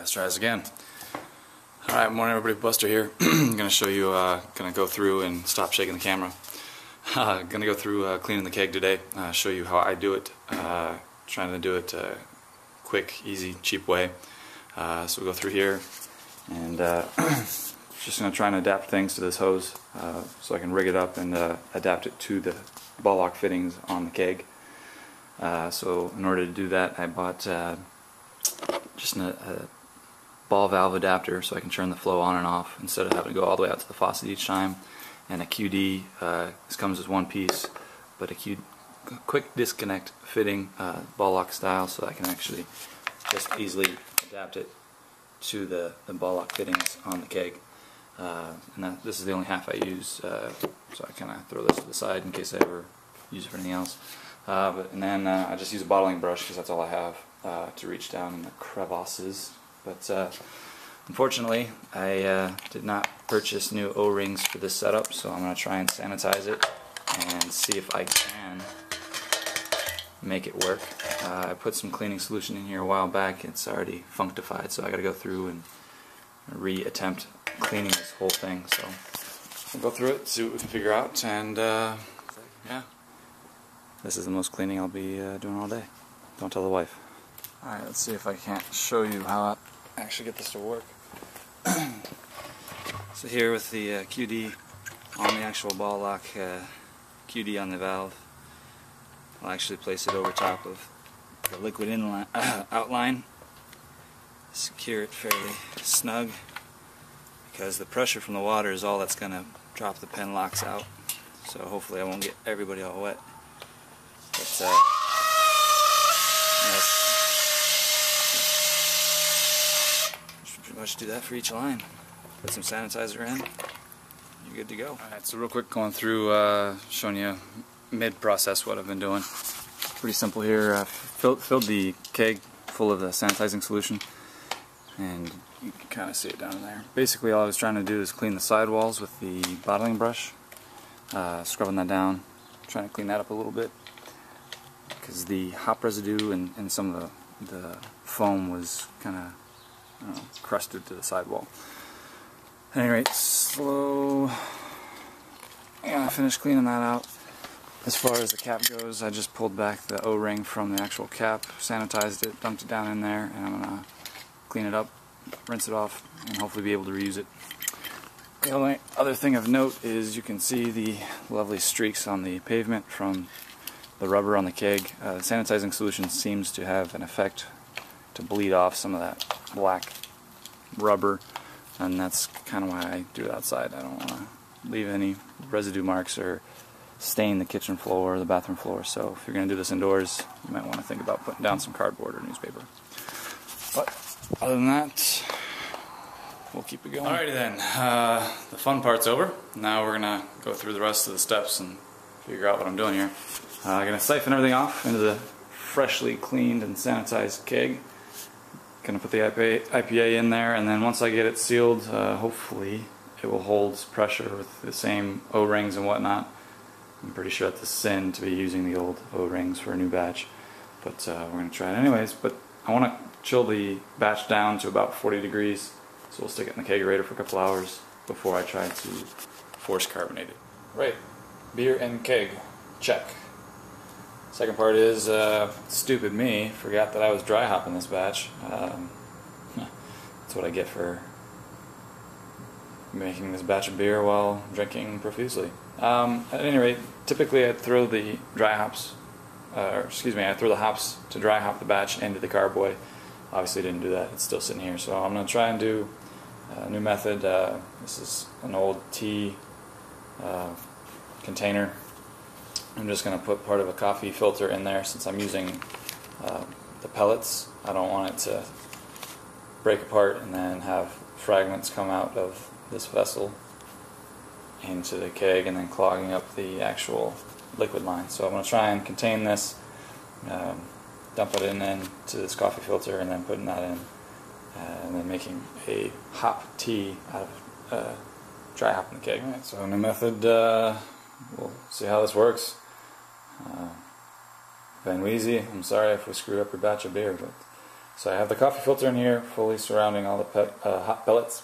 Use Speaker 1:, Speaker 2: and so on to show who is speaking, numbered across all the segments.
Speaker 1: Let's try this again. Alright, morning everybody, Buster here. I'm going to show you, going to go through and stop shaking the camera. Going to go through cleaning the keg today, show you how I do it, trying to do it quick, easy, cheap way. So we'll go through here and just going to try and adapt things to this hose so I can rig it up and adapt it to the ball lock fittings on the keg. So in order to do that, I bought just a ball valve adapter so I can turn the flow on and off instead of having to go all the way out to the faucet each time. And a QD, this comes as one piece, but a quick disconnect fitting ball lock style, so I can actually just easily adapt it to the ball lock fittings on the keg. And this is the only half I use, so I kind of throw this to the side in case I ever use it for anything else. And then I just use a bottling brush because that's all I have to reach down in the crevasses. But unfortunately, I did not purchase new O-rings for this setup, so I'm going to try and sanitize it and see if I can make it work. I put some cleaning solution in here a while back. It's already functified, so I got to go through and re-attempt cleaning this whole thing. So we'll go through it, see what we can figure out, and yeah. This is the most cleaning I'll be doing all day. Don't tell the wife. Alright, let's see if I can't show you how I actually get this to work. So here with the QD on the actual ball lock, QD on the valve, I'll actually place it over top of the liquid inline, outline, secure it fairly snug, because the pressure from the water is all that's going to drop the pen locks out. So hopefully I won't get everybody all wet. But pretty much do that for each line. Put some sanitizer in, you're good to go. Alright, so real quick, going through, showing you mid-process what I've been doing. Pretty simple here. Filled the keg full of the sanitizing solution, and you can kind of see it down in there. Basically all I was trying to do is clean the sidewalls with the bottling brush, scrubbing that down, trying to clean that up a little bit, because the hop residue and some of the foam was kind of crusted to the sidewall. At any rate, I finished cleaning that out. As far as the cap goes, I just pulled back the O-ring from the actual cap, sanitized it, dumped it down in there, and I'm going to clean it up, rinse it off, and hopefully be able to reuse it. The only other thing of note is you can see the lovely streaks on the pavement from the rubber on the keg. The sanitizing solution seems to have an effect to bleed off some of that black rubber, and that's kind of why I do it outside. I don't want to leave any residue marks or stain the kitchen floor or the bathroom floor, so if you're going to do this indoors, you might want to think about putting down some cardboard or newspaper. But other than that, we'll keep it going. Alrighty then, the fun part's over. Now we're going to go through the rest of the steps and figure out what I'm doing here. I'm going to siphon everything off into the freshly cleaned and sanitized keg. Going to put the IPA in there, and then once I get it sealed, hopefully it will hold pressure with the same O-rings and whatnot. I'm pretty sure it's a sin to be using the old O-rings for a new batch, but we're going to try it anyways. But I want to chill the batch down to about 40 degrees, so we'll stick it in the kegerator for a couple hours before I try to force carbonate it. Right, beer and keg, check. Second part is, stupid me, forgot that I was dry hopping this batch. That's what I get for making this batch of beer while drinking profusely. At any rate, typically I'd throw the dry hops, I'd throw the hops to dry hop the batch into the carboy. Obviously didn't do that, it's still sitting here. So I'm going to try and do a new method. This is an old tea container. I'm just going to put part of a coffee filter in there since I'm using the pellets. I don't want it to break apart and then have fragments come out of this vessel into the keg and then clogging up the actual liquid line. So I'm going to try and contain this, dump it into this coffee filter, and then putting that in, and then making a hop tea out of dry hopping the keg. Alright, so new method, we'll see how this works. Van Weezy, I'm sorry if we screwed up your batch of beer, but So I have the coffee filter in here, fully surrounding all the hot pellets,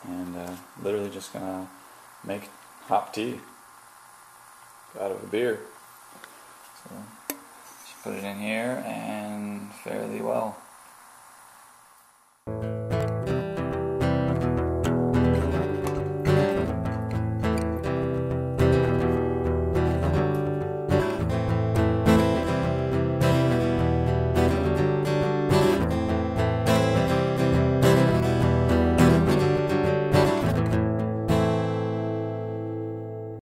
Speaker 1: and literally just gonna make hot tea out of a beer. So just put it in here and fairly well.